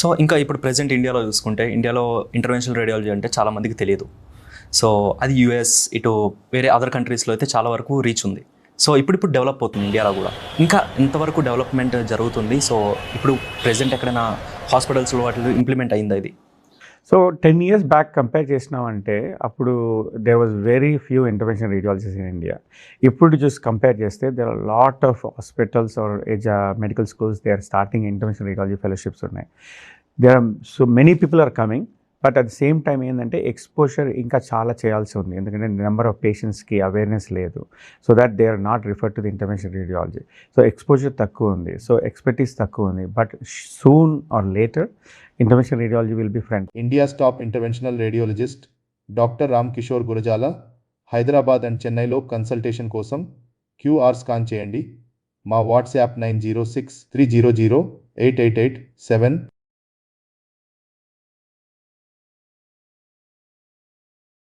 So ఇంకా ఇప్పుడు present ఇండియాలో చూసుకుంటే ఇండియాలో ఇంటర్వెన్షనల్ రేడియాలజీ అంటే చాలా మందికి తెలియదు. సో అది యూఎస్ ఇటు వేరే అదర్ కంట్రీస్లో అయితే చాలా వరకు రీచ్ ఉంది. సో ఇప్పుడు డెవలప్ అవుతుంది ఇండియాలో కూడా. ఇంకా ఎంతవరకు డెవలప్మెంట్ జరుగుతుంది? సో ఇప్పుడు ప్రెజెంట్ ఎక్కడైనా హాస్పిటల్స్లో వాటిలో ఇంప్లిమెంట్ అయిందా ఇది? సో 10 years బ్యాక్ కంపేర్ చేసినామంటే అప్పుడు there was very few intervention radiologist in India. ఇప్పుడు చూసి కంపేర్ చేస్తే there are lot of hospitals or medical schools they are starting intervention radiology fellowships ఉన్నాయి. There are so many people are coming. But at the same time ఏంటంటే exposure ఇంకా చాలా చేయాల్సి ఉంది, ఎందుకంటే నెంబర్ ఆఫ్ పేషెంట్స్కి అవేర్నెస్ లేదు. So that they are not refer to the intervention radiology. So exposure తక్కువ ఉంది, సో ఎక్స్పర్టీస్ తక్కువ ఉంది. But soon or later interventional radiology will be front. India's top interventional radiologist Dr. Ram Kishore Gurjala, Hyderabad and చెన్నైలో consultation కోసం QR scan చేయండి. మా WhatsApp 9063008887